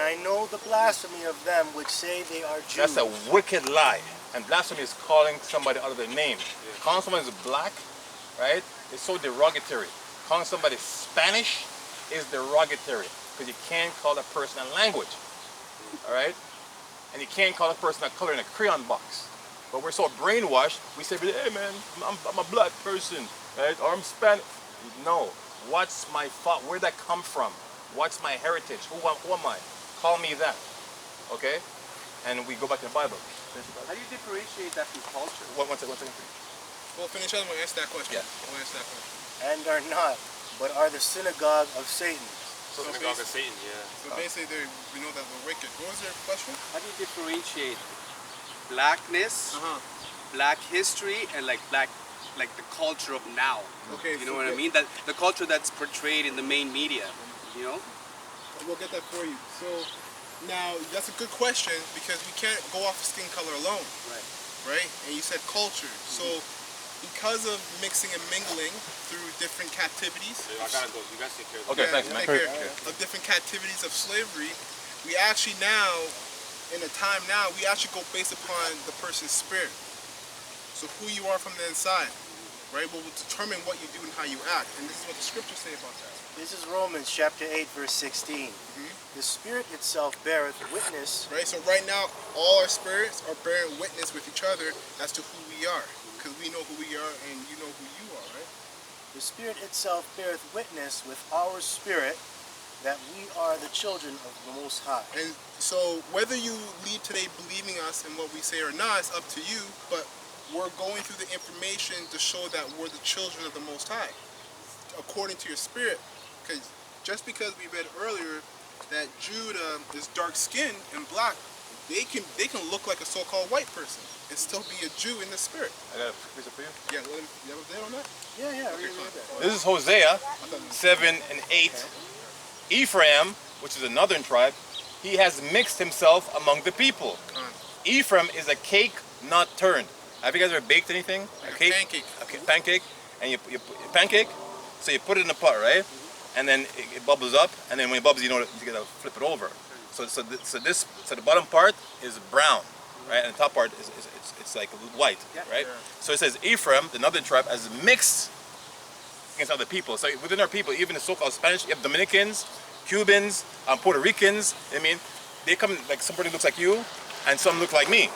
I know the blasphemy of them which say they are Jews. That's a wicked lie. And blasphemy is calling somebody out of their name. Calling somebody black, right, is so derogatory. Calling somebody Spanish is derogatory because you can't call a person a language, all right? And you can't call a person a color in a crayon box. But we're so brainwashed, we say, hey man, I'm a black person, right? Or I'm Spanish. No, what's my fault? Where'd that come from? What's my heritage? Who am I? Call me that, okay? And we go back to the Bible. How do you differentiate that from culture? One second. Well, finish up and we'll answer that question. Yeah. We'll answer that question. And are not, but are the synagogue of Satan. So Synagogue of Satan, yeah. So basically, we know that we're wicked. What was your question? How do you differentiate blackness, black history, and like the culture of now? Okay. You know what I mean? That the culture that's portrayed in the main media. You know? We'll get that for you. So now that's a good question because we can't go off of skin color alone. Right? And you said culture. So because of mixing and mingling through different captivities. I gotta go. You guys take care of Okay, thanks, man. Of different captivities of slavery, we actually now, in a time now, we actually go based upon the person's spirit. So who you are from the inside, right? Will determine what you do and how you act. And this is what the scriptures say about that. This is Romans chapter 8, verse 16. The Spirit itself beareth witness. Right, so right now, all our spirits are bearing witness with each other as to who we are. Because we know who we are and you know who you are, right? The Spirit itself beareth witness with our spirit that we are the children of the Most High. And so whether you leave today believing us in what we say or not, it's up to you. But we're going through the information to show that we're the children of the Most High, according to your spirit. Because just because we read earlier that Judah is dark-skinned and black, they can look like a so-called white person and still be a Jew in the spirit. I got a piece for you. Yeah, you have a date on that? Yeah, Okay, read that. This is Hosea 7 and 8. Ephraim, which is a northern tribe, he has mixed himself among the people. Ephraim is a cake not turned. Have you guys ever baked anything? Like a cake? pancake. Okay, pancake. And you pancake, so you put it in a pot, right? And then it bubbles up, and then when it bubbles, you gotta flip it over. So the bottom part is brown, right? And the top part it's like white, right? Yeah. So it says Ephraim, the northern tribe, has mixed against other people. So within our people, even the so-called Spanish, you have Dominicans, Cubans, Puerto Ricans. I mean, they come like somebody looks like you, and some look like me.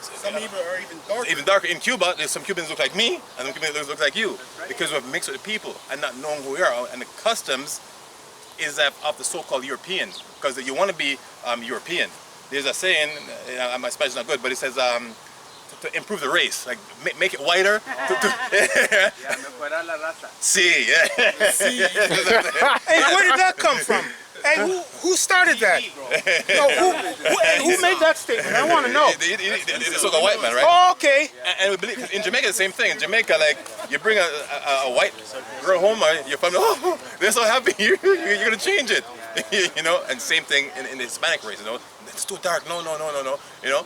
Some even are even darker. Even darker. In Cuba, there's some Cubans look like me, and some Cubans look like you, because we're mixed with the people and not knowing who we are. And the customs is of the so-called European, because you want to be European. There's a saying, my Spanish is not good, but it says to improve the race, like make it whiter. Mejorar la raza. See, yeah. Hey, where did that come from? Hey, who started that? No, who made that statement? I want to know. The so-called white man, right? Oh, okay. And we believe in Jamaica the same thing. In Jamaica, like you bring a white girl home, your family, oh, they're so happy. You're gonna change it, you know. And same thing in the Hispanic race, you know. It's too dark. No. You know.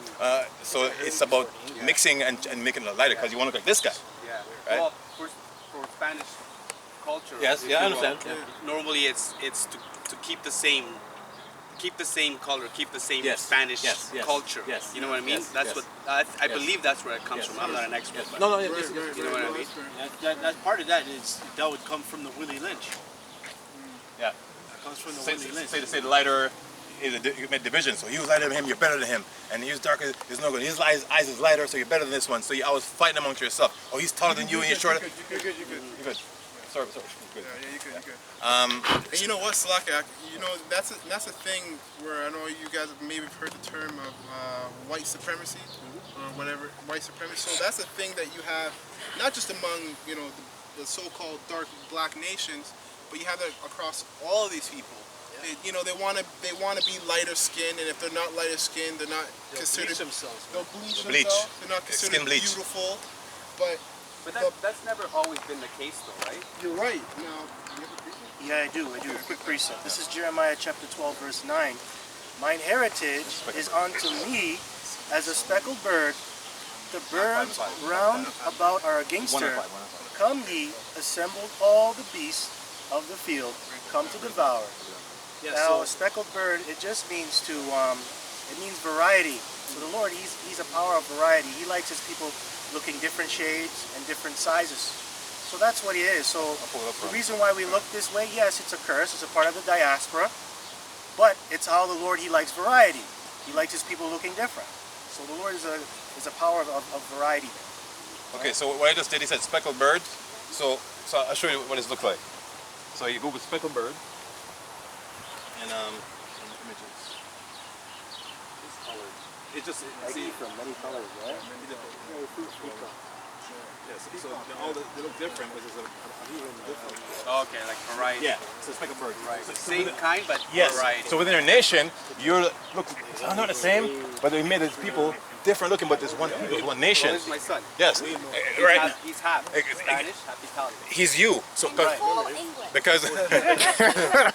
So it's about mixing and making it lighter because you want to look like this guy. Yeah. Right? Well, for Spanish culture. Yes, yeah, I understand. Normally, it's to keep the same color, keep the same Spanish culture. Yes. You know what I mean? Yes, That's what I believe. That's where it comes from. I'm not an expert. But No. you know what I mean? That part of that would come from the Willie Lynch. Yeah. That comes from the Willie Lynch. Say the lighter is a division. So he was lighter than him, you're better than him. And he was darker, it's no good. His eyes is lighter, so you're better than this one. So you always fighting amongst yourself. Oh, he's taller than you and you're shorter. You're good. You're good. Sorry. Good. Yeah, you're good. And you know what, Slaka? You know that's a thing where I know you guys have maybe heard the term of white supremacy or whatever, white supremacy. So that's a thing that you have not just among the so-called dark black nations, but you have that across all of these people. They want to be lighter skinned, and if they're not lighter skinned, they're not considered. They'll bleach themselves. They're not considered beautiful, but that's never always been the case, though, right? You're right. Now, you have a precept? Yeah, I do. A quick precept. This is Jeremiah chapter 12, verse 9. Mine heritage is unto me as a speckled bird. The birds round about are against her. Come ye, assembled all the beasts of the field, come to devour. Yeah, Now, so a speckled bird, it just means it means variety. So the Lord, He's a power of variety. He likes His people looking different shades and different sizes. So that's what He is. So the reason why we look this way, yes, it's a curse. It's a part of the diaspora. But it's how the Lord, He likes variety. He likes His people looking different. So the Lord is a power of variety. Okay, so what I just did, he said speckled bird. So I'll show you what this looks like. So you Google speckled bird, and images. it's colored. It just See from many colors, right? Yes, so they look different, but there's a different. okay, like variety. Yeah, so speckled bird. Right. So Same within- kind, but Yes. variety. So within your nation, you're look not the same, but we made these people different looking, but there's one people, one Well, nation. this is my son. Yes, He's right. He's half Spanish, half Italian. He's you. So Full English. because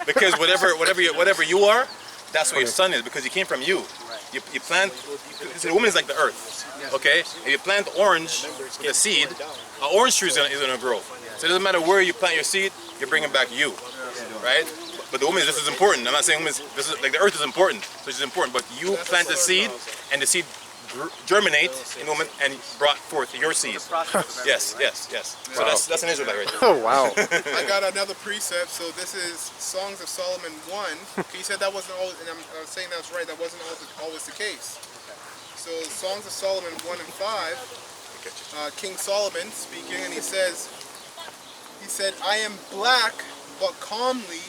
because whatever you are, that's what your son is, because he came from you. Right. You plant. The woman is like the earth. Okay. If you plant orange, the seed, an orange tree is gonna grow. So it doesn't matter where you plant your seed, you're bringing back you, right? But the woman is just as important. I'm not saying woman is, this is like the earth is important, so she's important. But you plant the seed, and the seed germinates in the woman and brought forth your seed. Yes. So that's an Israelite right there. Oh, wow. I got another precept. So this is Songs of Solomon 1. He said that wasn't always, and I'm saying that's right, that wasn't always the case. So Songs of Solomon 1 and 5, King Solomon speaking, and he said, I am black, but calmly,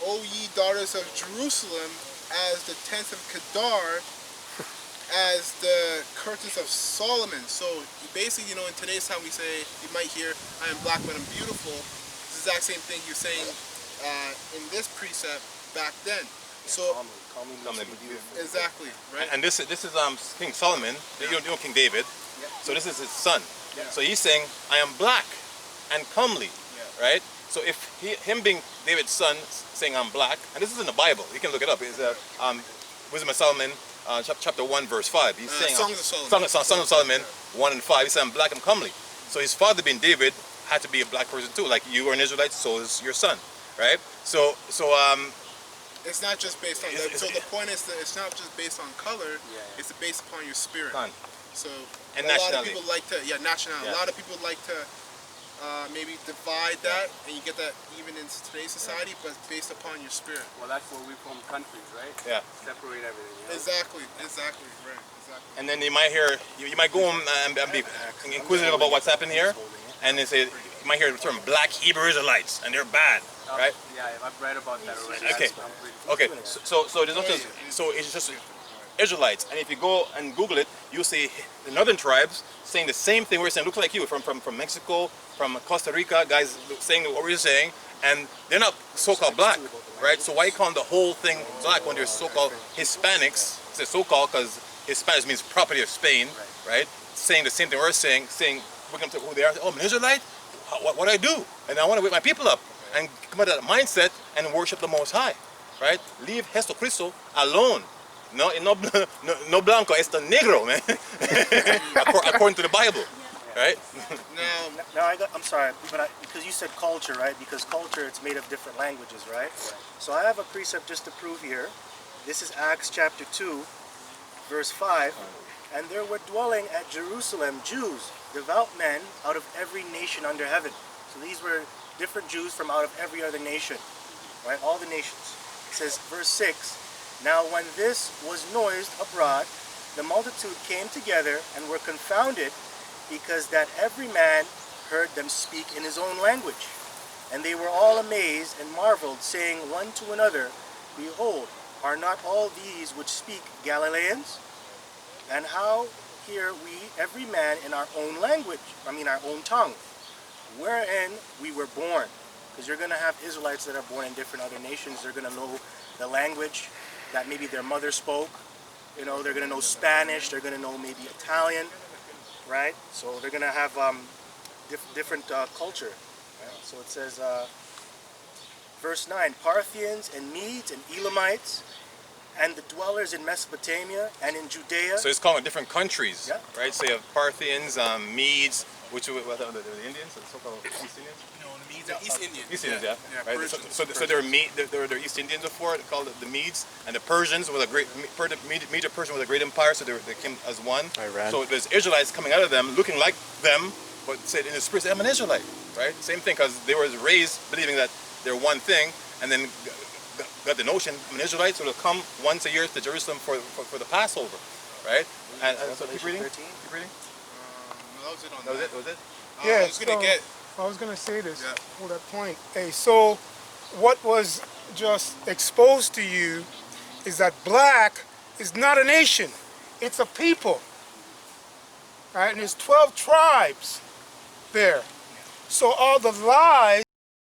O ye daughters of Jerusalem, as the tents of Kedar, as the curtains of Solomon. So basically, in today's time we say, you might hear, I am black but I'm beautiful. It's the exact same thing you're saying in this precept back then. So exactly, right? And this is King Solomon. You know King David. So this is his son. So he's saying, I am black and comely, right? So if him being David's son saying I'm black, and this is in the Bible, you can look it up. It's Wisdom of Solomon, chapter 1, verse 5. He's saying Songs of Solomon. Song of Solomon 1 and 5. He said I'm black and comely. So his father being David had to be a black person too. Like you are an Israelite, so is your son, right? So it's not just based on that. So the point is that it's not just based on color, it's based upon your spirit. So And a lot of nationality. people like to, nationality. Yeah. A lot of people like to maybe divide that, and you get that even in today's society, but based upon your spirit. Well, that's where we form countries, right? Yeah. Separate everything. Exactly, right, exactly. And then you might hear, you might go home and be inquisitive about what's happening here, and they say, you might hear the term black Hebrew Israelites, and they're bad, right? Yeah, I've read about that already. Okay. Okay, so there's not just, so it's just Israelites, and if you go and Google it, you'll see the northern tribes saying the same thing we're saying. Looks like you from Mexico, from Costa Rica, guys saying what we're saying, and they're not so-called black, right? So why you call the whole thing black when they're so-called Hispanics? It's so-called because Hispanics means property of Spain, right? Saying the same thing we're saying we're going to who they are. Oh, I'm an Israelite? What do I do? And I want to wake my people up and come out of that mindset and worship the Most High, right? Leave Jesucristo alone. No blanco, it's the negro, man. According to the Bible, right? Now, I'm sorry, but because you said culture, right? Because culture, it's made of different languages, right? So I have a precept just to prove here. This is Acts chapter 2, verse 5. And there were dwelling at Jerusalem Jews, devout men out of every nation under heaven. So these were different Jews from out of every other nation, right? All the nations. It says, verse 6, Now when this was noised abroad, the multitude came together and were confounded, because that every man heard them speak in his own language. And they were all amazed and marveled, saying one to another, Behold, are not all these which speak Galileans? And how hear we every man in our own language, our own tongue, wherein we were born? Because you're going to have Israelites that are born in different other nations. They're going to know the language that maybe their mother spoke. They're going to know Spanish. They're going to know maybe Italian, right? So they're going to have different culture. Right? So it says, verse 9, Parthians and Medes and Elamites, and the dwellers in Mesopotamia and in Judea. So it's calling different countries, Yeah. right? So you have Parthians, Medes, which were the Indians, the so-called East Indians. No, the Medes are East Indians. East Indians, yeah. Yeah, Right. Persians. So they're East Indians before, called the Medes, and the Persians with a great Medo Persian with a great empire, so they came as one. Iran. So there's Israelites coming out of them, looking like them, but said in the spirit, I'm an Israelite, right? Same thing, because they were raised believing that they're one thing, and then got the notion, I'm an Israelite, so they'll come once a year to Jerusalem for the Passover, right? And so keep reading. Keep reading. That was it on That was it. That was it. Yeah, I was gonna get. I was going to say this, Yeah. hold that point. Hey, so what was just exposed to you is that black is not a nation, it's a people. Right? And there's 12 tribes there. So all the lies